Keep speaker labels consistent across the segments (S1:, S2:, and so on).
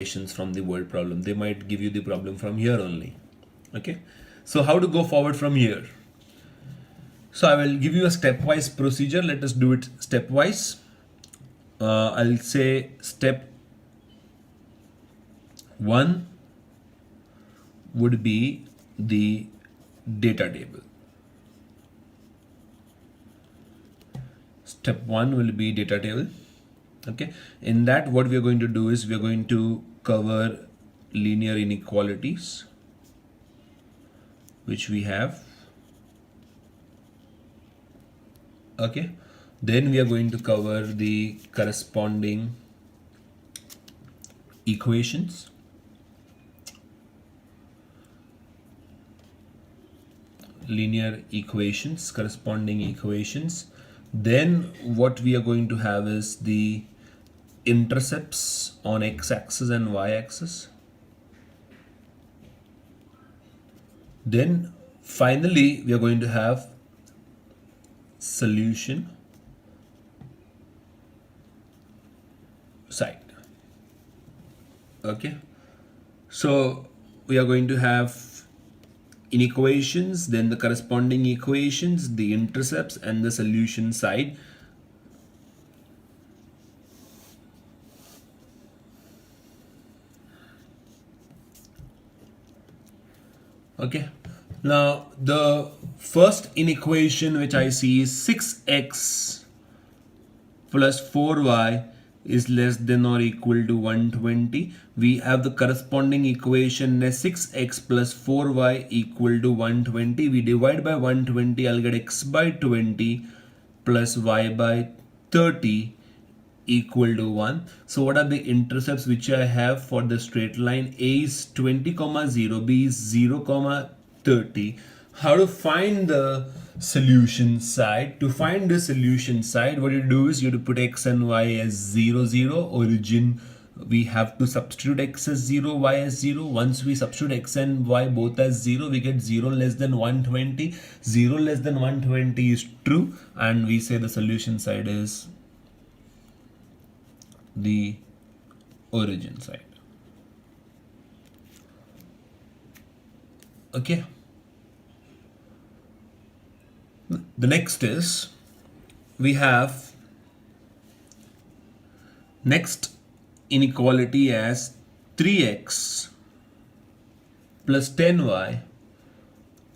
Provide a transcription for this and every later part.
S1: from the word problem. They might give you the problem from here only. Okay, so how to go forward from here? So I will give you a stepwise procedure. Let us do it stepwise. I'll say step 1 would be the data table. Step 1 will be data table. Okay, in that what we are going to do is we are going to cover linear inequalities which we have. Okay, then we are going to cover the corresponding equations. Linear equations, corresponding equations. Then what we are going to have is the intercepts on x-axis and y-axis. Then finally we are going to have solution side. Okay, so we are going to have inequations, then the corresponding equations, the intercepts, and the solution side. Okay, now the first inequation which I see is 6x plus 4y is less than or equal to 120. We have the corresponding equation as 6x plus 4y equal to 120. We divide by 120, I'll get x by 20 plus y by 30 equal to 1. So what are the intercepts which I have for the straight line? A is 20, 0, B is 0, 30. How to find the solution side? To find the solution side, what you do is you have to put x and y as 0, 0. Origin, we have to substitute x as 0, y as 0. Once we substitute x and y both as 0, we get 0 less than 120. 0 less than 120 is true, and we say the solution side is the origin side. Okay. The next is we have next inequality as 3x plus 10y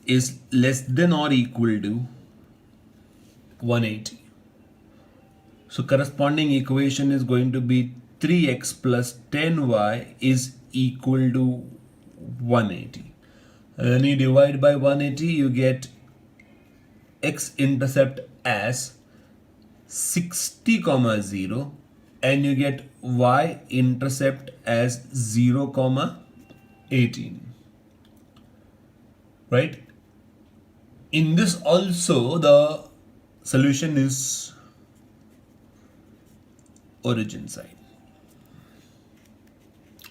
S1: is less than or equal to 180. So corresponding equation is going to be 3x plus 10y is equal to 180. And then you divide by 180, you get x-intercept as 60, 0, and you get y-intercept as 0, 18. Right? In this also the solution is origin side.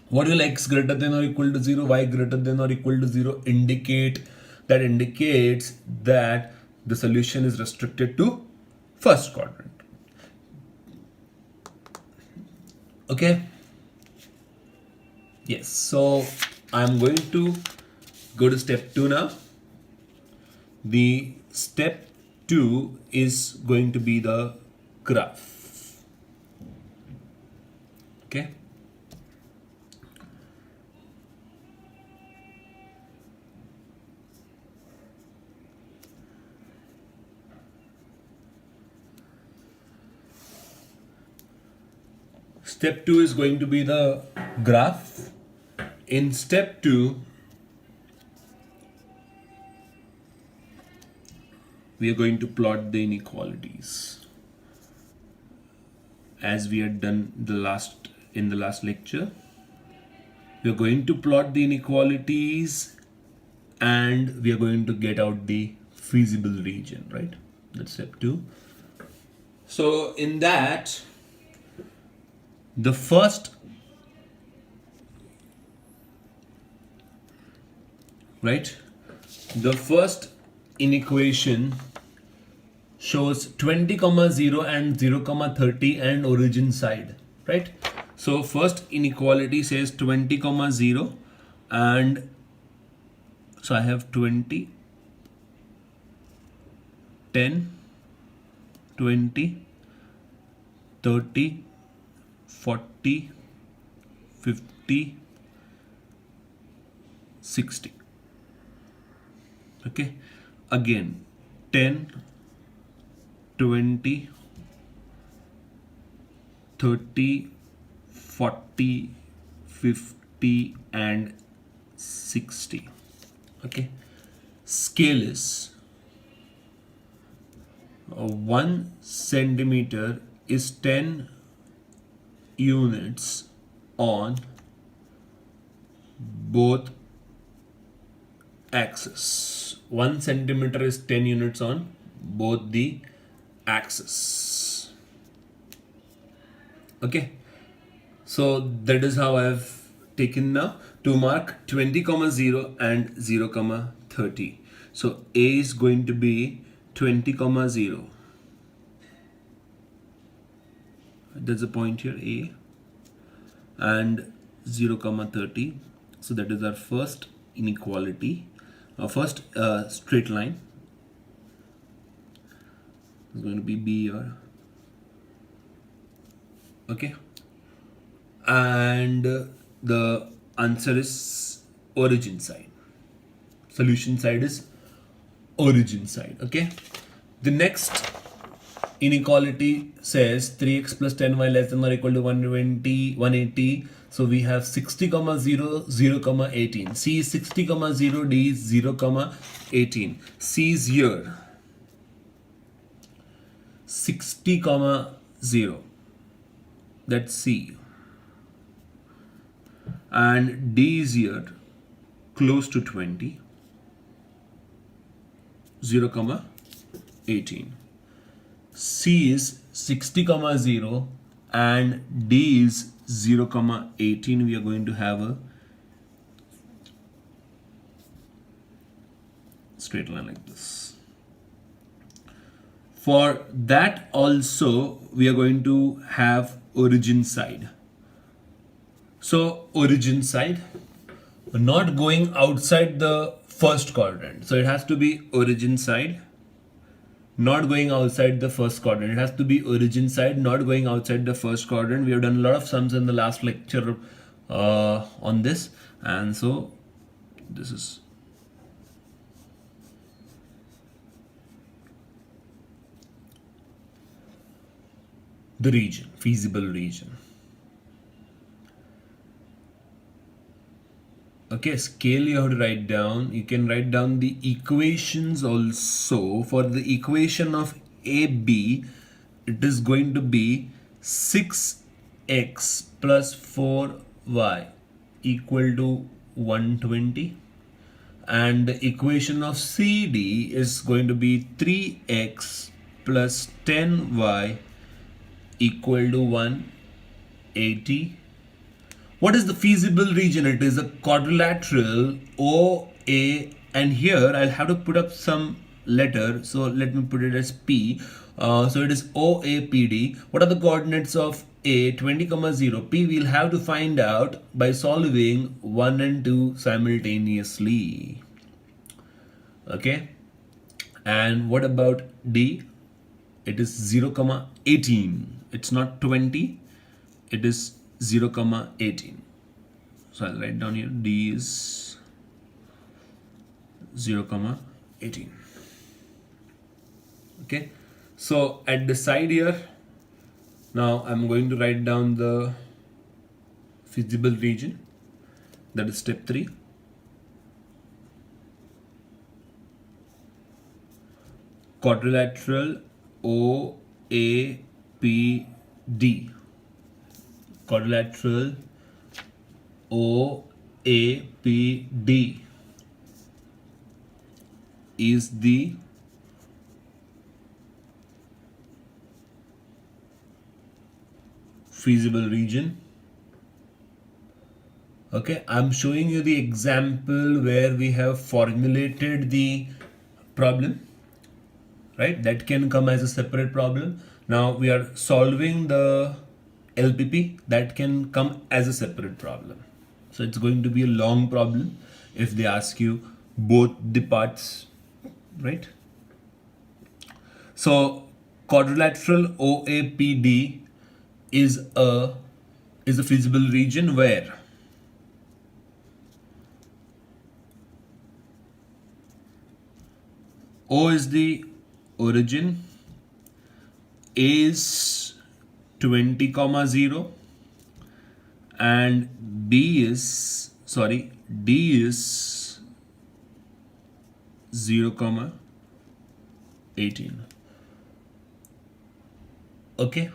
S1: What will x greater than or equal to 0, y greater than or equal to 0 indicate? That indicates that the solution is restricted to first quadrant. Okay. Yes, so I'm going to go to step 2 now. The step 2 is going to be the graph. Okay. Step 2 is going to be the graph. In step 2, we are going to plot the inequalities as we had done in the last lecture. We are going to plot the inequalities and we are going to get out the feasible region, right? That's step 2. So in that, the first, right? The first inequation shows 20, 0 and 0, 30 and origin side, right? So first inequality says 20 comma 0, and so I have 20, 10, 20, 30, 40, 50, 60. Okay, again 10, 20, 30, 40, 50 and 60. Okay, scale is 1 centimeter is 10 units on both axes. 1 centimeter is 10 units on both the axes. Okay, so that is how I have taken now to mark 20 comma 0 and 0 comma 30. So A is going to be 20 comma 0. There's a point here, A, and 0 comma 30. So that is our first inequality, our first straight line. It's going to be B here. Okay, and the answer is origin side. Solution side is origin side. Okay, the next inequality says 3x plus 10y less than or equal to 120, 180. So we have 60 comma 0, 0 comma 18. C is 60 comma 0, D is 0 comma 18. C is here 60 comma 0. That's C. And D is here close to 20, 0 comma 18. C is 60 comma 0 and D is 0 comma 18. We are going to have a straight line like this. For that also we are going to have origin side. So origin side, not going outside the first quadrant. So it has to be origin side, not going outside the first quadrant. It has to be origin side, not going outside the first quadrant. We have done a lot of sums in the last lecture on this, and so this is the region, feasible region. Okay, scale you have to write down. You can write down the equations also. For the equation of AB, it is going to be 6x plus 4y equal to 120. And the equation of CD is going to be 3x plus 10y equal to 180. What is the feasible region? It is a quadrilateral OA, and here I'll have to put up some letter. So let me put it as P. So it is OAPD. What are the coordinates of A? 20 comma 0. P we'll have to find out by solving 1 and 2 simultaneously. Okay. And what about D? It is 0 comma 18. It's not 20. It is 0 comma 18. So I'll write down here D is 0 comma 18. Okay, so at the side here, now I'm going to write down the feasible region. That is step 3. Quadrilateral OAPD. Quadrilateral OAPD is the feasible region. Okay, I'm showing you the example where we have formulated the problem, right? That can come as a separate problem. Now we are solving the LPP, that can come as a separate problem. So it's going to be a long problem if they ask you both the parts, right? So quadrilateral OAPD is a feasible region where O is the origin, A is 20 comma 0, and D is 0 comma 18. Okay.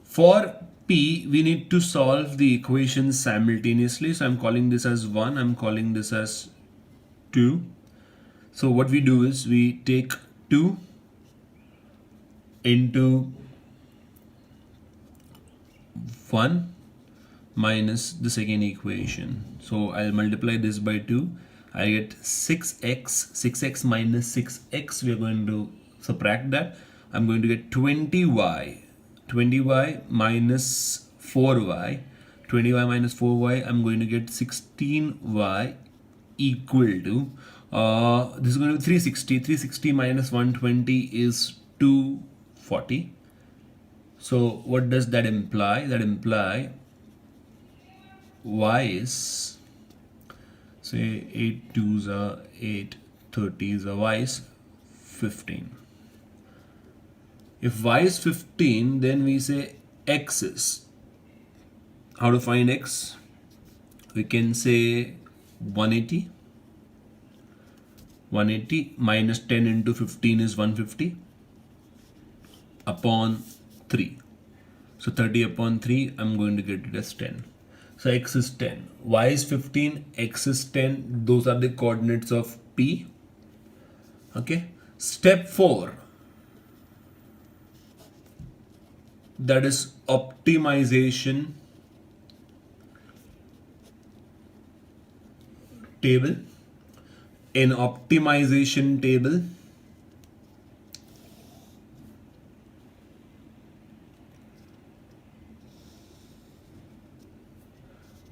S1: For P, we need to solve the equations simultaneously. So I'm calling this as 1, I'm calling this as 2. So what we do is we take 2 into 1 minus the second equation. So I'll multiply this by 2. I get 6x minus 6x. We are going to subtract that. I'm going to get 20y minus 4y. 20y minus 4y, I'm going to get 16y equal to, this is going to be 360. 360 minus 120 is 240. So what does that imply? That imply y is, say 8 2s are 8, 30s are y is 15. If y is 15, then we say x is, how to find x? We can say 180. 180 minus 10 into 15 is 150 upon 3. So 30 upon 3, I'm going to get it as 10. So x is 10, y is 15, x is 10. Those are the coordinates of P. Okay. Step 4, that is optimization table. In optimization table,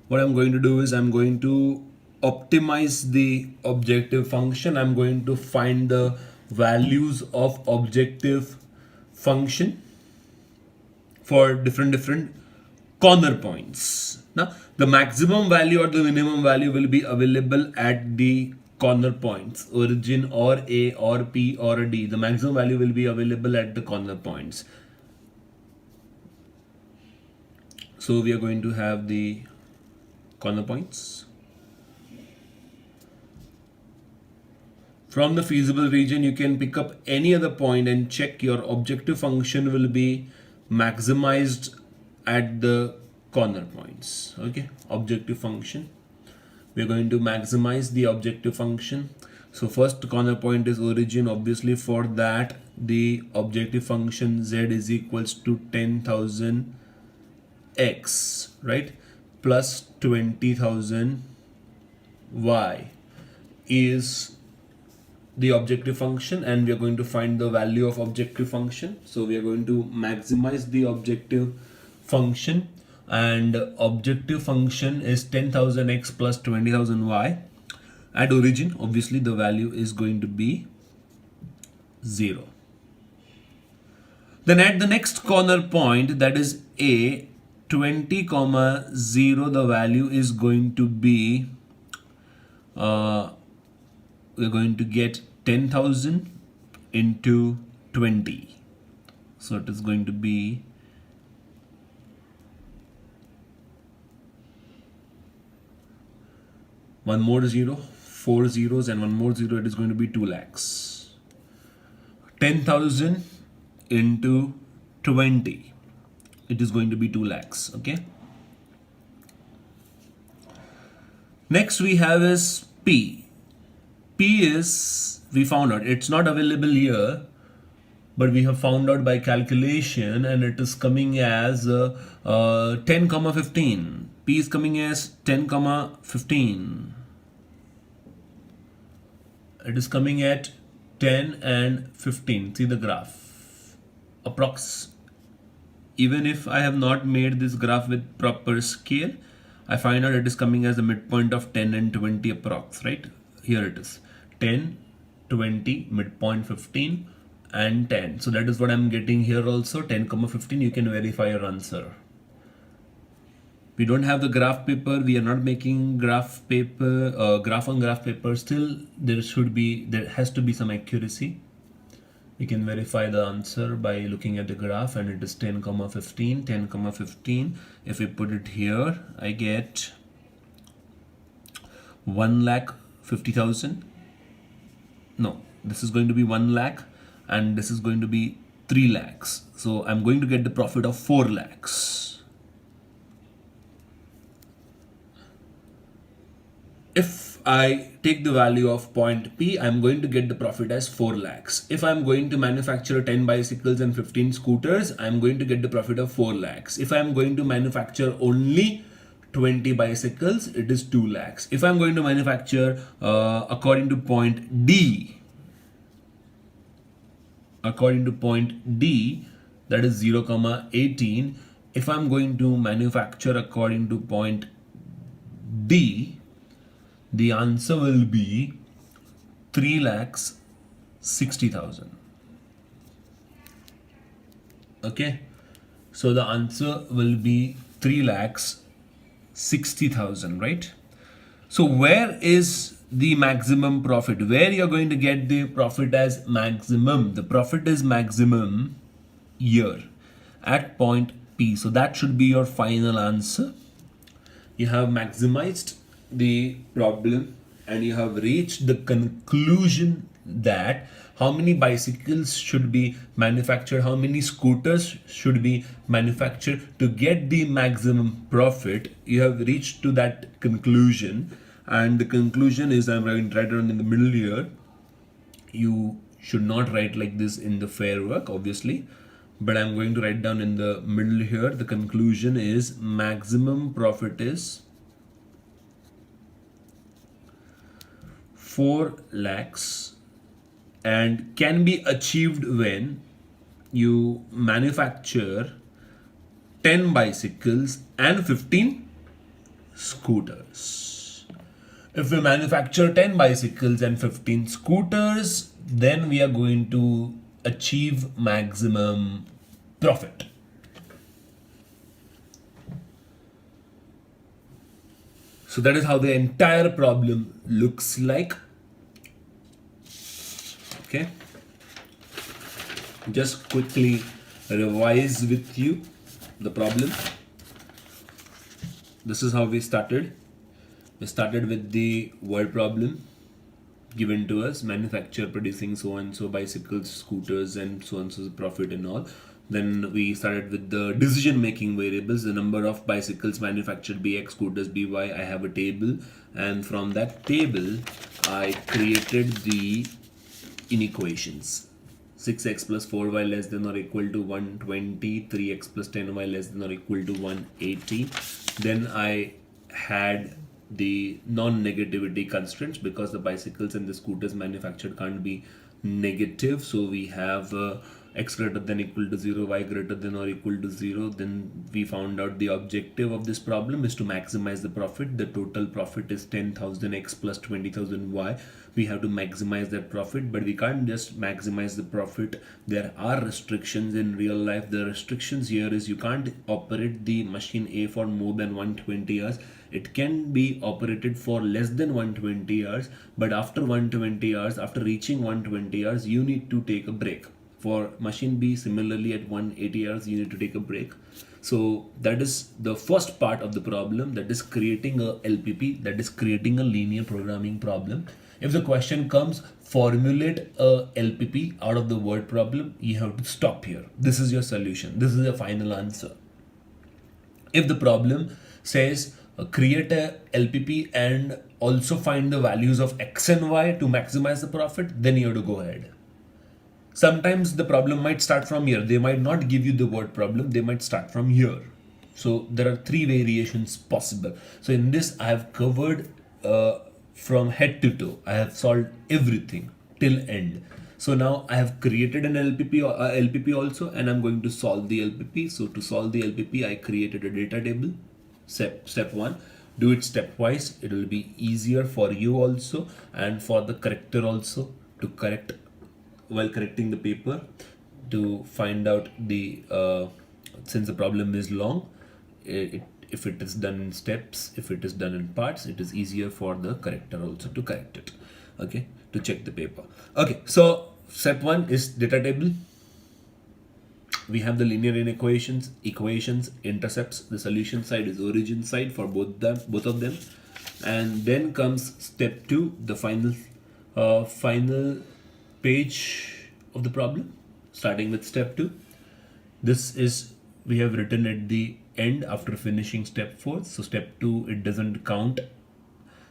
S1: what I'm going to do is I'm going to optimize the objective function. I'm going to find the values of objective function for different corner points. Now, the maximum value or the minimum value will be available at the corner points, origin or A or P or D. The maximum value will be available at the corner points. So we are going to have the corner points. From the feasible region, you can pick up any other point and check your objective function will be maximized at the corner points. Okay, objective function. We're going to maximize the objective function. So first corner point is origin. Obviously for that, the objective function z is equals to 10,000 x, right, plus 20,000 y is the objective function, and we are going to find the value of objective function. So we are going to maximize the objective function, and objective function is 10,000 x plus 20,000 y. At origin, obviously the value is going to be 0. Then at the next corner point, that is A, 20 comma 0, the value is going to be, we're going to get 10,000 into 20. So it is going to be one more 0, 4 zeros and one more 0, it is going to be 2 lakhs. 10,000 into 20, it is going to be 2 lakhs. Okay. Next we have is P. P is, we found out, it's not available here, but we have found out by calculation, and it is coming as 10 comma 15. P is coming as 10 comma 15. It is coming at 10 and 15. See the graph. Approx even if I have not made this graph with proper scale, I find out it is coming as the midpoint of 10 and 20 approx, right? Here it is 10, 20, midpoint 15 and 10. So that is what I'm getting here also, 10, 15. You can verify your answer. We don't have the graph paper. We are not making graph paper, graph on graph paper. Still, there has to be some accuracy. We can verify the answer by looking at the graph, and it is 10, 15, 10, 15. If we put it here, I get 1,50,000. No, this is going to be 1 lakh, and this is going to be 3 lakhs. So I'm going to get the profit of 4 lakhs. If I take the value of point P, I'm going to get the profit as 4 lakhs. If I'm going to manufacture 10 bicycles and 15 scooters, I'm going to get the profit of 4 lakhs. If I'm going to manufacture only 20 bicycles, it is 2 lakhs. If I'm going to manufacture according to point D, that is 0, 18. If I'm going to manufacture according to point D, the answer will be 3,60,000. Okay, so the answer will be 3,60,000, right? So where is the maximum profit? Where you're going to get the profit as maximum? The profit is maximum here at point P. So that should be your final answer. You have maximized the problem and you have reached the conclusion that how many bicycles should be manufactured, how many scooters should be manufactured to get the maximum profit. You have reached to that conclusion, and the conclusion is, I'm going to write it in the middle here. You should not write like this in the fair work, obviously, but I'm going to write down in the middle here. The conclusion is maximum profit is 4 lakhs and can be achieved when you manufacture 10 bicycles and 15 scooters. If we manufacture 10 bicycles and 15 scooters, then we are going to achieve maximum profit. So that is how the entire problem looks like. Okay. Just quickly revise with you the problem. This is how we started. We started with the word problem given to us, manufacture producing so and so bicycles, scooters, and so and so profit and all. Then we started with the decision making variables, the number of bicycles manufactured, BX, scooters, BY. I have a table, and from that table I created the inequations. 6x plus 4y less than or equal to 120, 3x plus 10y less than or equal to 180. Then I had the non-negativity constraints because the bicycles and the scooters manufactured can't be negative. So we have x greater than equal to 0, y greater than or equal to 0. Then we found out the objective of this problem is to maximize the profit. The total profit is 10,000 x plus 20,000 y. We have to maximize that profit, but we can't just maximize the profit. There are restrictions in real life. The restrictions here is you can't operate the machine A for more than 120 hours. It can be operated for less than 120 hours, but after 120 hours, after reaching 120 hours, you need to take a break. For machine B, similarly at 180 hours, you need to take a break. So that is the first part of the problem, that is creating a LPP, that is creating a linear programming problem. If the question comes, formulate a LPP out of the word problem, you have to stop here. This is your solution. This is your final answer. If the problem says, create a LPP and also find the values of X and Y to maximize the profit, then you have to go ahead. Sometimes the problem might start from here. They might not give you the word problem. They might start from here. So there are 3 variations possible. So in this, I have covered from head to toe. I have solved everything till end. So now I have created an LPP also, and I'm going to solve the LPP. So to solve the LPP, I created a data table. Step one, do it stepwise. It will be easier for you also and for the corrector also to correct while correcting the paper, to find out the since the problem is long, if it is done in steps, if it is done in parts, it is easier for the corrector also to correct it. Okay, to check the paper. Okay, so step one is data table. We have the linear inequations, equations, intercepts. The solution side is origin side for both of them. And then comes step two, the final page of the problem, starting with step two. This is, we have written at the end after finishing step four. So step two, it doesn't count.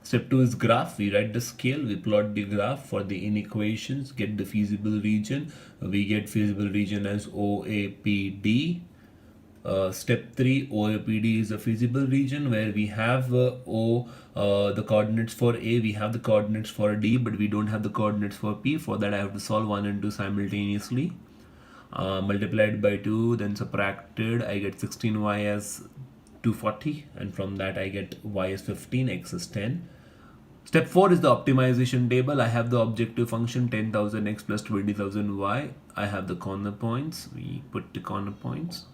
S1: Step 2 is graph. We write the scale, we plot the graph for the inequations, get the feasible region. We get feasible region as OAPD. Step 3, OAPD is a feasible region where we have the coordinates for A, we have the coordinates for D, but we don't have the coordinates for P. For that I have to solve 1 and 2 simultaneously. Multiplied by 2, then subtracted, I get 16y as 240, and from that I get y is 15, x is 10. Step 4 is the optimization table. I have the objective function 10,000 x plus 20,000 y. I have the corner points. We put the corner points,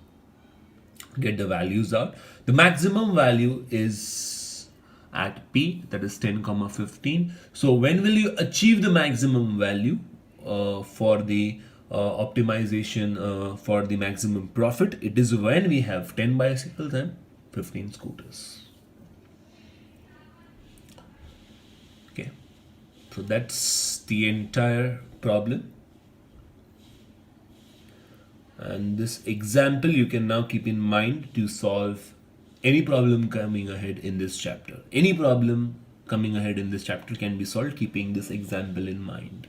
S1: get the values out. The maximum value is at p, that is 10, 15. So when will you achieve the maximum value for the optimization for the maximum profit? It is when we have 10 bicycles and 15 scooters. Okay, so that's the entire problem. And this example you can now keep in mind to solve any problem coming ahead in this chapter. Any problem coming ahead in this chapter can be solved keeping this example in mind.